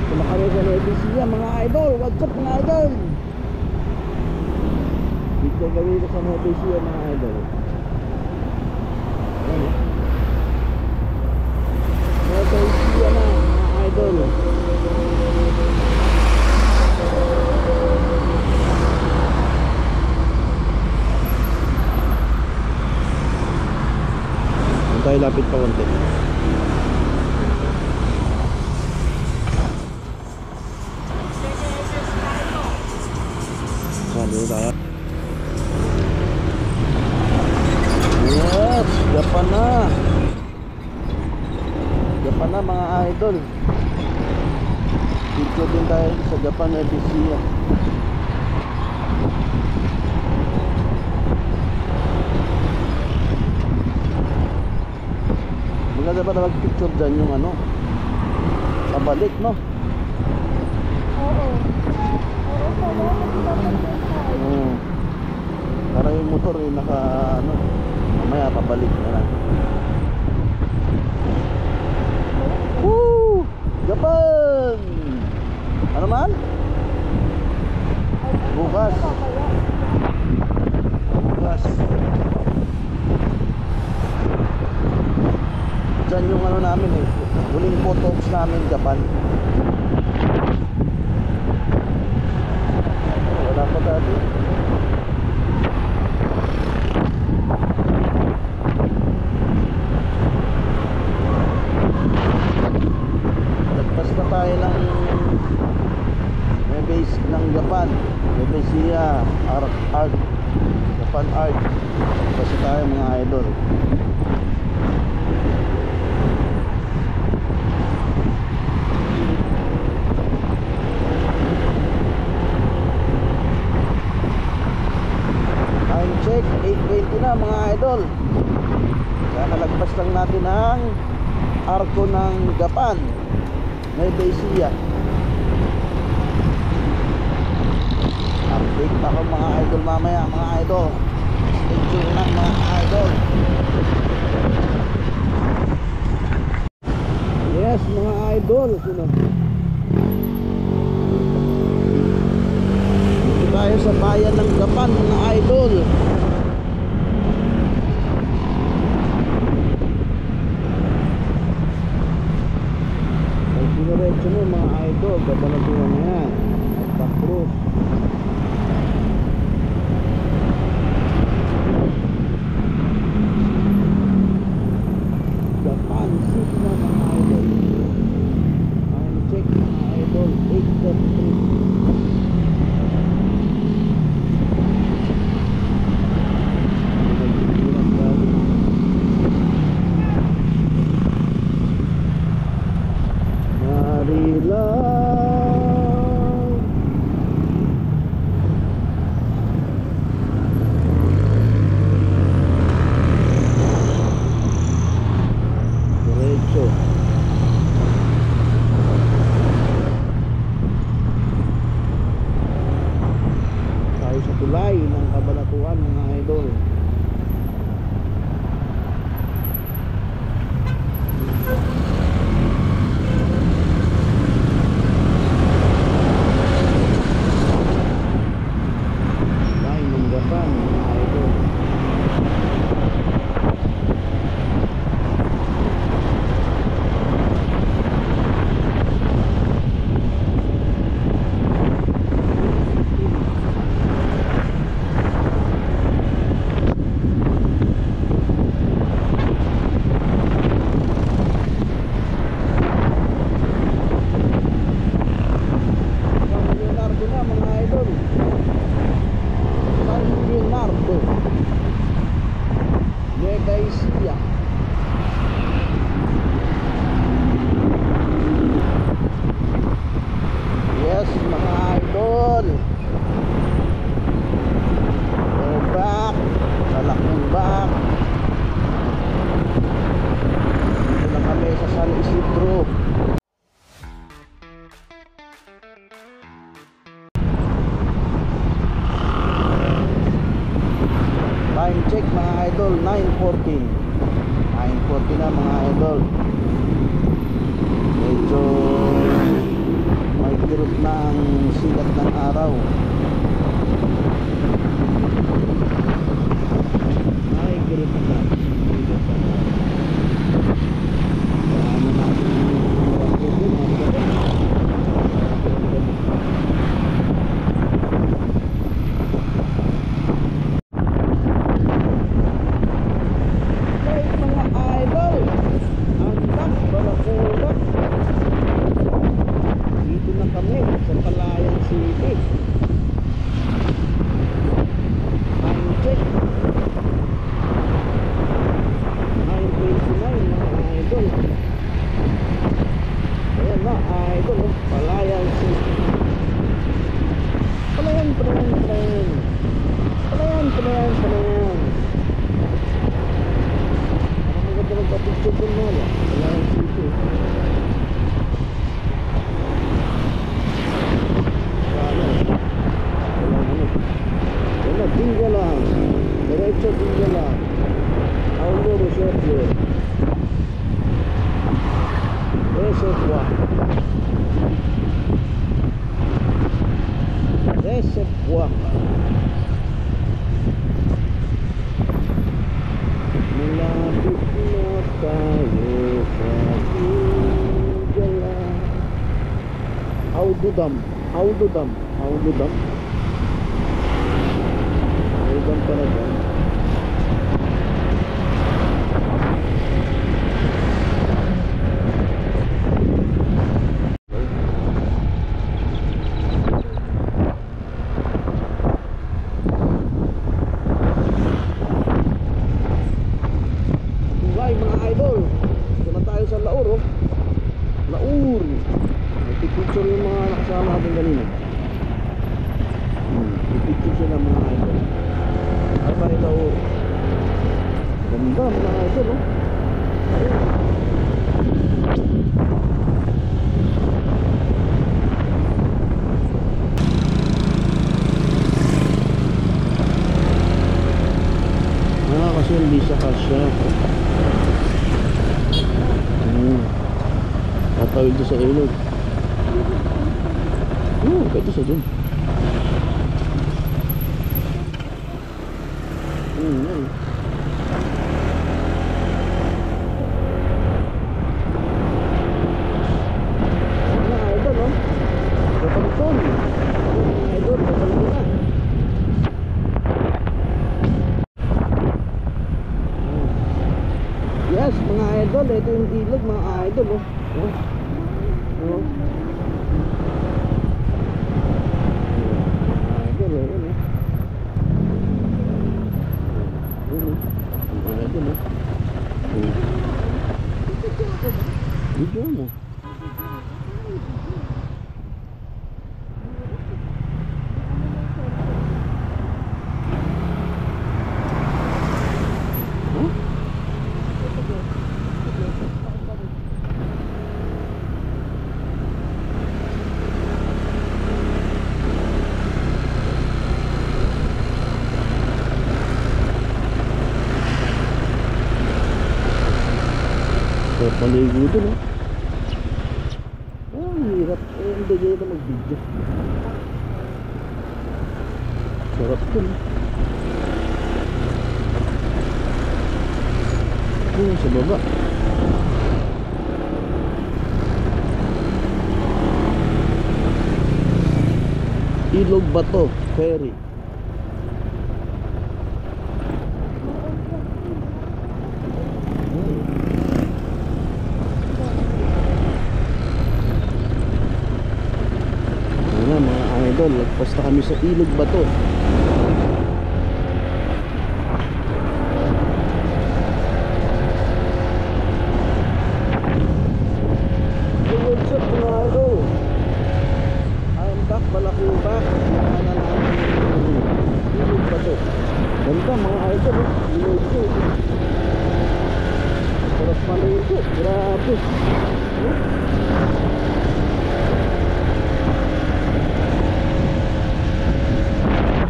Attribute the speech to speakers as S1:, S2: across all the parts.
S1: Dito na kami sa Nevesia mga idol. What's up mga idol? Dito kami sa Nevesia mga idol. Nevesia na mga idol. Tayo lapit pa konti. Dito tayo. Yes, Japan na. Japan na mga idol. Dito din tayo sa Japan Nevesia. Maganda ba na mag-picture dyan yung ano? Pabalik, no?
S2: Oo.
S1: Para yung motor eh naka ano, mamaya pabalik na lang. Woo! Japan! Ano man? Bukas. Bukas. Diyan yung ano namin eh, huling photos namin Japan. Wala pa dati. Lagpas na tayo ng may base ng Japan, Nevesia Art, Japan Art. Kasi tayo mga idol. Check, 8:20 na mga idol. Kaya nalagpas lang natin ang arko ng Japan, Nevesia. Update ako mga idol mamaya mga idol. Stay tuned lang mga idol. Yes mga idol. Dito tayo sa bayan ng Japan mga idol. Diretso mo mga idol, babalatuan na yan at Cruz. Japan City na mga idol. Ang check mga idol 8.3. Tulay ng Kabanatuan mga idol. Tulay ng Japan mga idol. Nevesia. Yes mga idol. We're back. Salaking back. Dito na kami sa San Isidro. Time check mga idol 9:14. 9:40 na mga idol. Medyo sikat ng araw. Ay, galit na. Ano natin guys, mga idol, Andak, Barakuda. Dito na kami sa Palayan City. Time check 9:29 mga idol. Ayan na idol, oh, Palayan City. Palayan, Palayan, Palayan. Palayan, Palayan, Palayan. Parang maganda magpapicture doon na lang. Palayan City. Dingalan, derecho Dingalan, Aulo Rosetio, Reservoir, Reservoir, malapit na tayo sa Dingalan. Aududam, Aududam, Aududam. Aududam pala dyan. Tugay mga idol, dito na tayo sa Laur, oh. Laur. Nagpipicture yung mga nakasama natin kanina. Nagpipicture sila mga idol. Ay pa rin Laur. Ganda mga idol, oh. Kasi hindi siya kasya. Tatawid doon sa ilog. Pwede siya dun. Mga idol, oh. Kapagton. Mga idol, kapagton na. Yes, mga idol, ito yung ilog mga idol, oh. Oh. Mga idol, oh, yun, oh. Mga idol, oh. Video mo. Paligo ito, no? Ang hirap. Hindi dito mag-video. Sarap ito, no? Sa baba. Ilog Bato Ferry. Mga idol, lagpas na kami sa Ilog Bato. Hey, what's up mga idol? I'm back, Balakuba. Ano natin Ilog Bato. Ganda mga idol, Ilog Bato. Sarap maligo, grabe.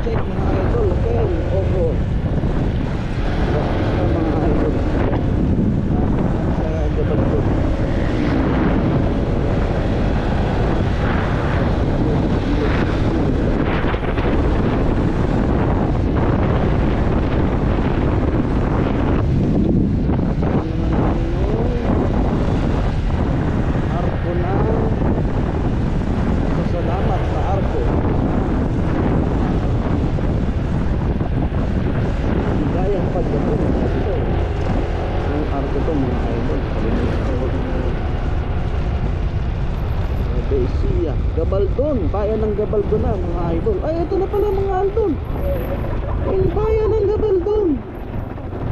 S1: Check Gabaldon, bayan ng Gabaldon na mga idol. Ay, ito na pala mga idol. Ay, bayan ng Gabaldon.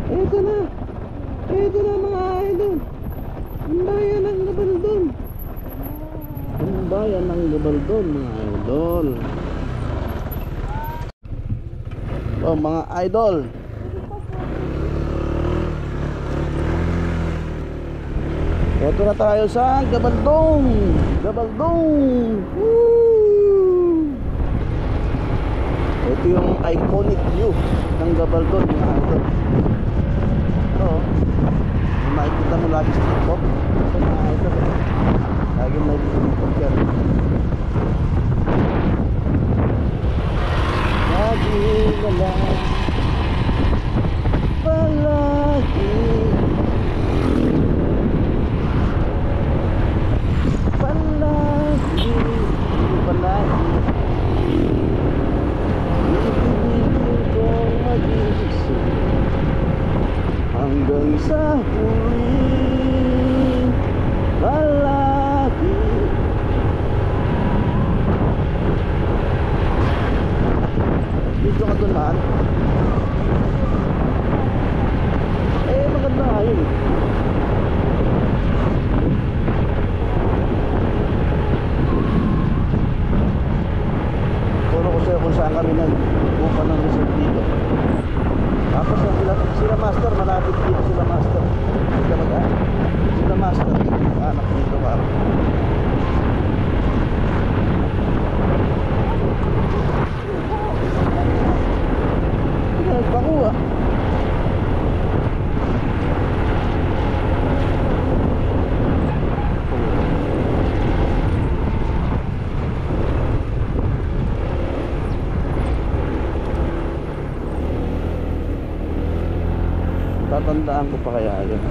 S1: Ito na. Ito na mga idol. Ang bayan ng Gabaldon. Ang bayan ng Gabaldon mga idol. Oh mga idol, ito na tayo sa Gabaldon. Gabaldon. Woo! Ito yung iconic view ng Gabaldon mga idol. Ito, yung makikita mo lagi sa TikTok. Ito mga idol, lagi may TikTok yan. Lagi na lang palagi, palagi, palagi ibibigin kong mag-isip hanggang sa huli. Palagi. Dito ka doon man. Eh maganda nga yun. Turo ko sa'yo kung saan kami nagbuka ng resort dito. Tapos sila master, malapit dito sila master. Sila mag-anak. Sila master, anak dito ba? Nagpakuha. Tatandaan ko pa kaya yun.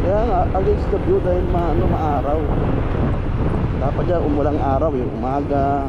S1: Kaya nga, against the view dahil maaraw. Dapat dyan umulang araw yung umaga.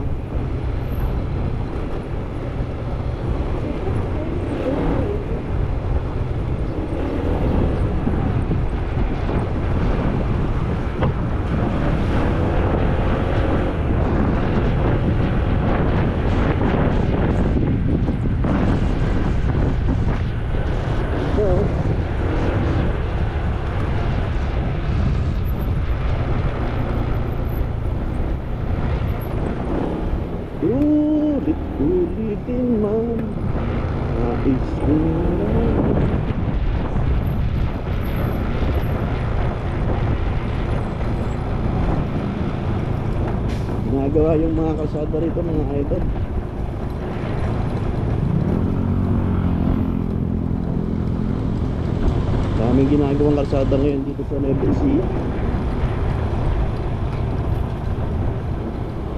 S1: Ulit-ulitin man, nais ko lang. Ginagawa yung mga kalsada rito mga idol. Daming ginagawang kalsada ngayon dito sa Nueva Ecija.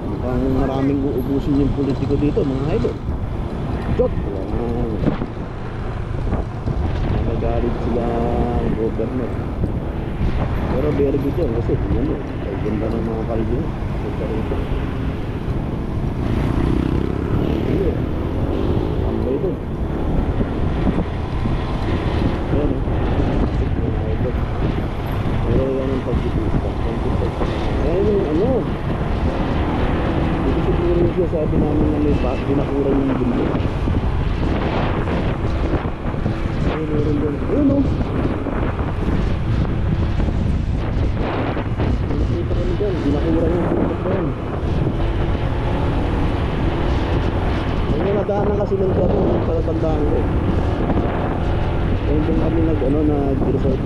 S1: Mukhang maraming uubusin yung politiko dito mga idol. Joke lang. Nagalit sila ang governor. Pero very good yan kasi tingnan mo, ay ganda ng mga kalye. Ganda rito. Ayun, tambay doon. Ayan o, mga idol. Pero yan ang pagkipista. Ayan yung ano, dito siguro siya sabi namin na may binakuran yung gulo. Ayun, meron doon. Ayun o. Nakita kami dyan, binakuran yung gulo doon. Ayun, nadaanan kasi ng garo, palatandaan ko. Ayun doon kami nag-resort.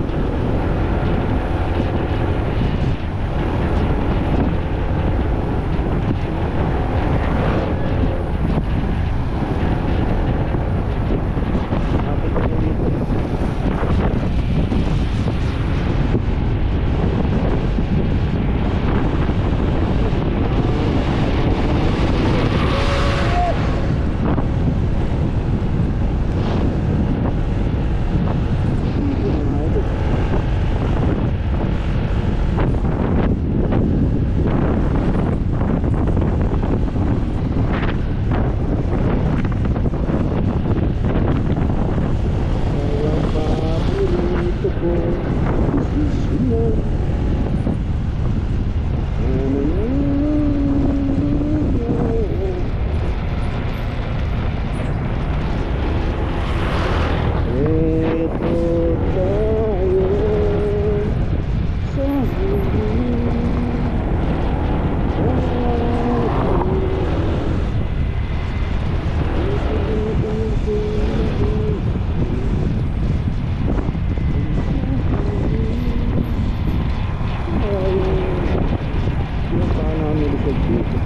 S1: busog dito.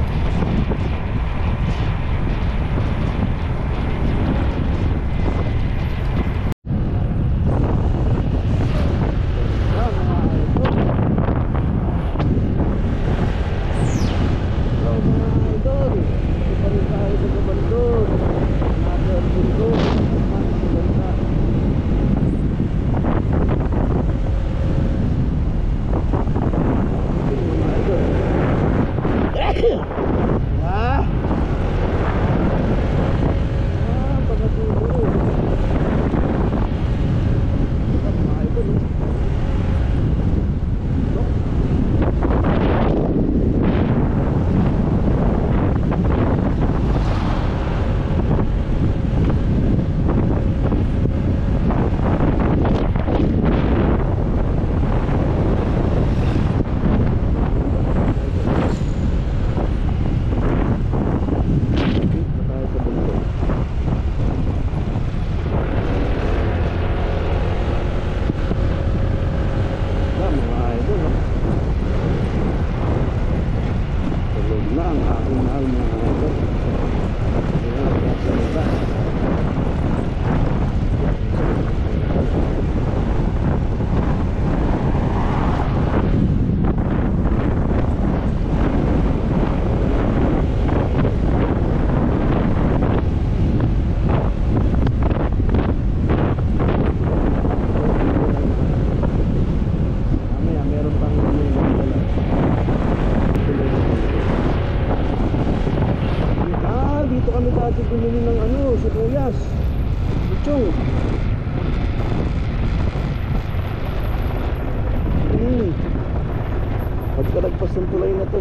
S1: Pagkalagpas ng tulay na to,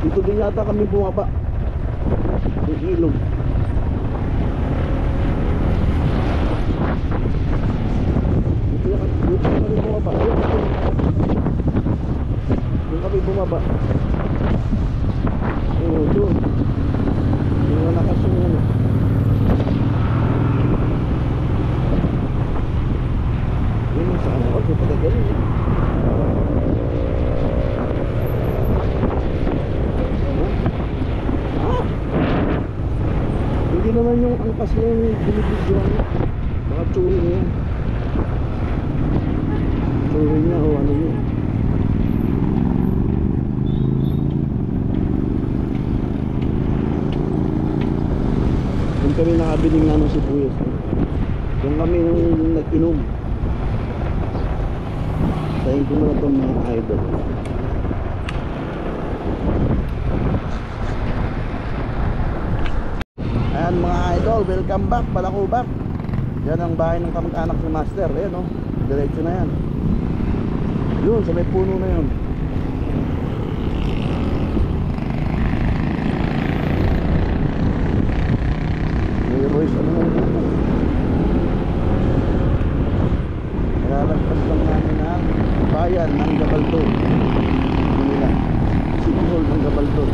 S1: dito din yata kami bumaba yung ilog. Dito kami bumaba. Doon kami bumaba. Oo, doon yung nalakas yung ano. Yun yung sa ano, kasi pagkagaling hindi naman yung angkas na yung binibidyoan. Baka tsuri niya yan. Tsuri niya o ano yun. Doon kami nakabiling na ng sibuyas. Doon kami yung nag-inom. Sayin ko na itong mga idol. Ayan mga idol, welcome back, Balakubak. Yan ang bahay ng kamag-anak ni Master. Ayan o, diretso na yan. Yun, sa may puno na yun. May Royce, ano na yun? Nalalagpas lang namin ang bayan ng Gabalto. Manila, City Hall ng Gabalto.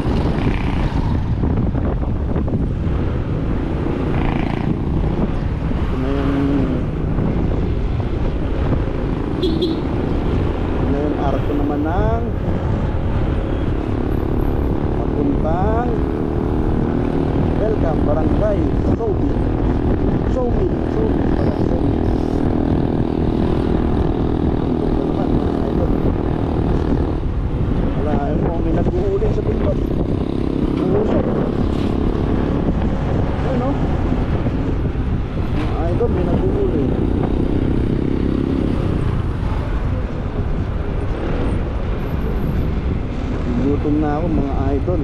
S1: Arko naman ng papuntang welcome barangay Sobi pala Sobi. Puntok na naman ito. Wala ayun mo, may nag-uuling sa bundok. Uusok ayun o mga idol, may nag-uuling. Gutom na ako mga idol.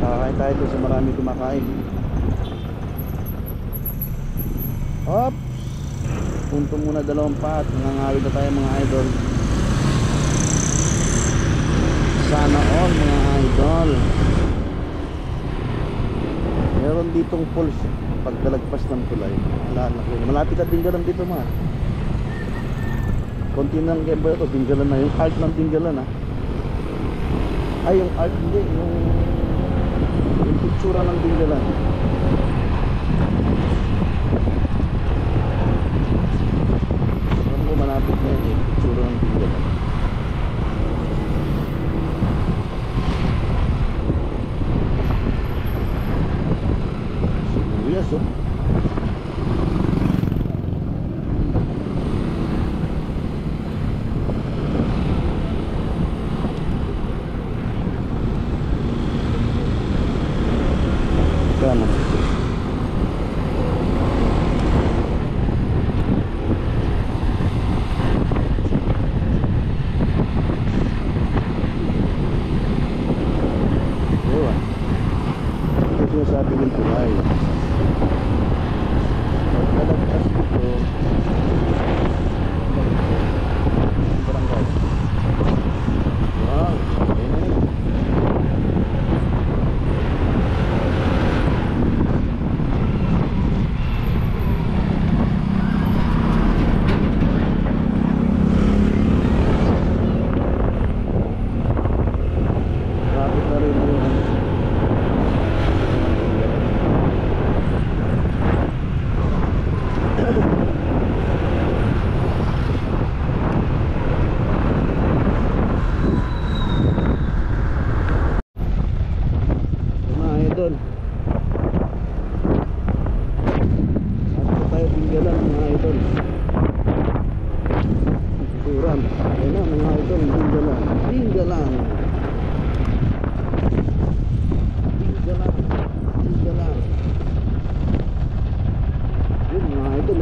S1: Kakain tayo doon sa marami kumakain. Hop! Punto muna dalawang paat. Nangangawid na tayo mga idol. Sana all mga idol. Meron ditong pulse pagkalagpas ng tulay. Malapit at Dingalan dito mga. Konti nang kembo ito, Dingalan na. Yung art ng Dingalan ha. Ay, yung art hindi. Yung pictura ng Dingalan. Kano? Ewan. Ito sinasabi ng tulay. Pagkalagpas dito, barangay. Wow, okay na yun. Traffic na rin yun. Mga idol, at tayo tinggalan mga idol. Turan, ayun na mga idol, tinggalan, tinggalan, tinggalan, tinggalan. Yun mga idol,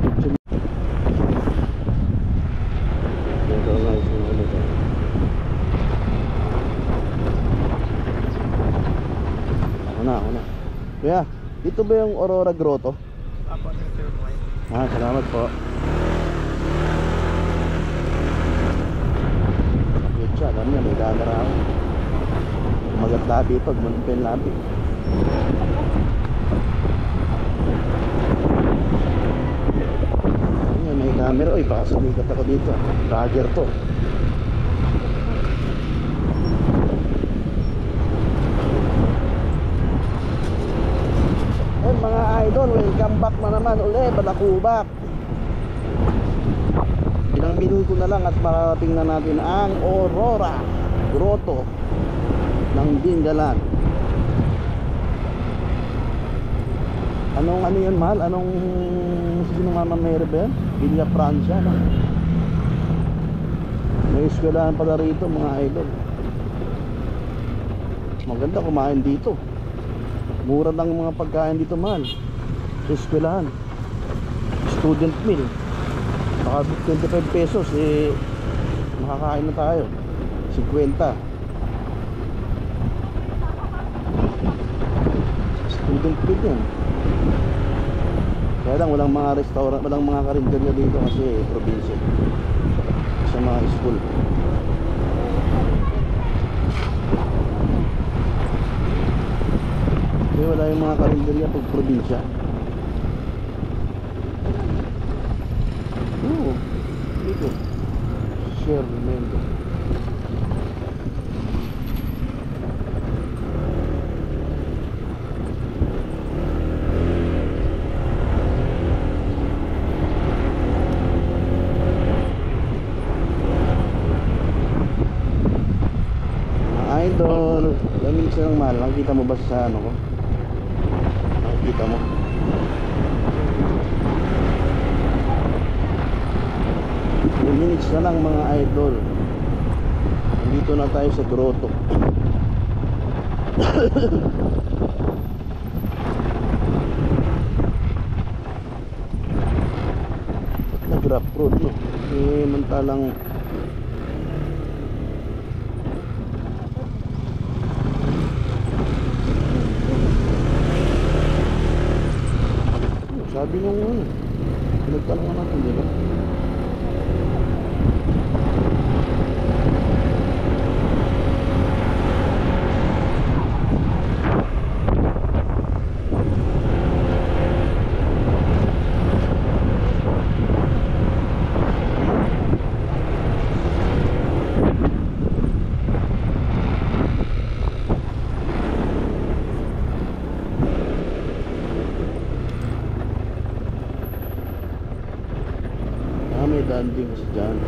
S1: picture. Ito guys, mga idol. Ako na. Kuya, dito ba yung Aurora Grotto?
S3: Apo, Sir White.
S1: Salamat po. Yun siya, alam niya, may camera ako. Magat labi ito, manipin labi. Ayan, may camera. Uy, baka sumikat ako dito. Vlogger to. Ayun mga idol, welcome back na naman ulit, Balakubak. Ilang minuto na lang at makarating na natin ang Aurora Grotto ng Dingalan. Anong ano yun, mahal? Anong sino Mama Mary ba yun? Villa Francia, no? May eskwelahan pala rito mga idol. Maganda kumain dito. Mura lang mga pagkain dito, mahal. Sa eskwelahan, student meal, baka 25 pesos makakain na tayo. 50 student meal yan. Kaya lang walang mga restaurant, walang mga karinderya dito kasi probinsya sa mga school. Kaya wala yung mga karinderya pag probinsya. Oo, dito Shermendo. Idol, lamig siya ng mahal. Nakikita mo ba sa ano ko? Nakikita mo? 2 minutes na lang mga idol. Nandito na tayo sa grotto. Nag-grab road, no? Mantalang sabi nung pinagtanungan natin, di ba? May danding kasi dyan.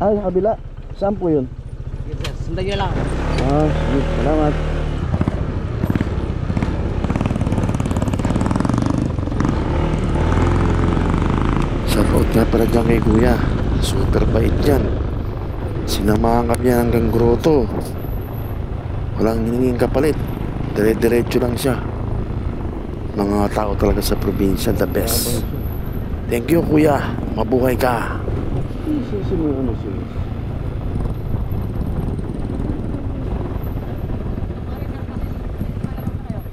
S1: Ay, sa kabila. Saan po yun?
S2: Sundan nyo lang.
S1: Ah, sige. Salamat. Shoutout nga pala dyan kay Kuya. Super bait yan. Sinamahan ka niya hanggang grotto. Walang hiningin kapalit. Dire-diretso lang siya. Mga tao talaga sa probinsya, the best. Thank you, Kuya. Mabuhay ka.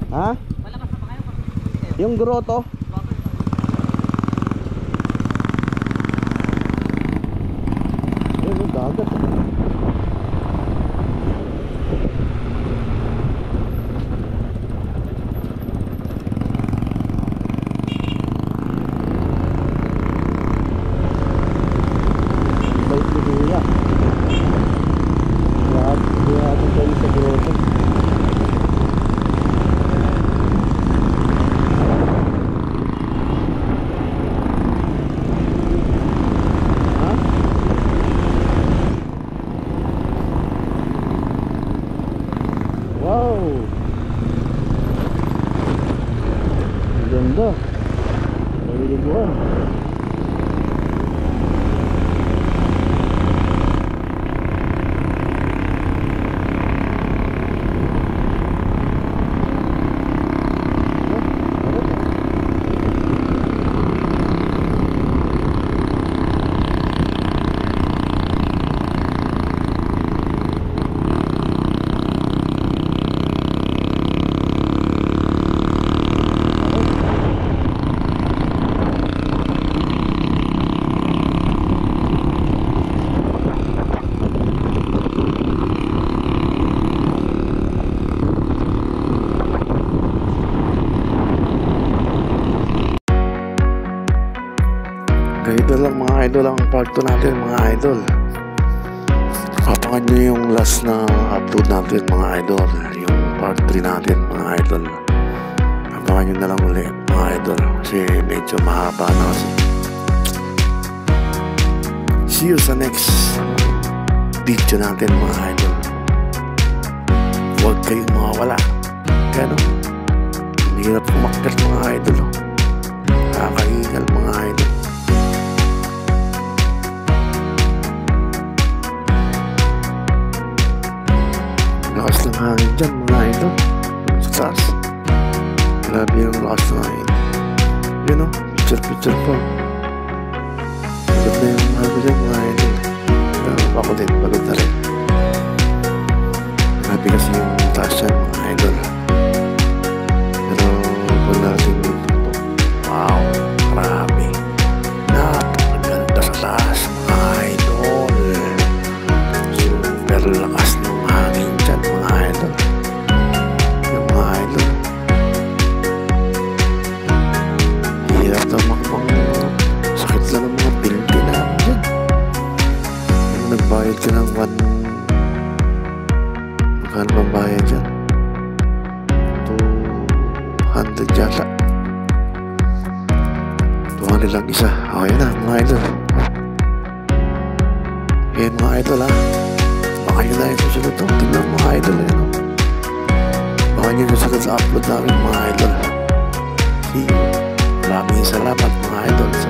S1: Ha? Yung grotto? Yung dagat. Bait ni Kuya. Lahat kayo sa grotto. Wow! Ang ganda. Naliliguan. Ganito lang mga idol ang part 2 natin mga idol. Papangan nyo yung last na upload natin mga idol. Yung part 3 natin mga idol. Papangan nyo na lang ulit mga idol. Kasi medyo mahaba na kasi. See you sa next video natin mga idol. Huwag kayong mawawala. Kaya no? Hindi hirap kumakit mga idol. Nakakahingal mga idol. Lakas ng hangin dyan mga idol. Sa taas. Grabe yung lakas ng hangin. Yun o, picture pa. Pagod na yung hangin dyan mga idol. Pero ako din, pagod na rin. Grabe kasi yung taas dyan mga idol. Pero pag natin yung tutok. Wow, grabe. Napakaganda sa taas mga idol. Super lakas ng hangin dyan mga idol. Yung mga idol, hirap na makapang sakit lang ng mga pilti namin dyan. Yung nagbayad ka ng magkano bang bayad dyan? 200 yata. 200 lang isa. Okay na mga idol. Yan mga idol ha. Baka nyo na yung susunod to. Tignan mga idol yan. Baka nyo yung susunod sa upload namin mga idol. See you. Maraming salamat mga idol sa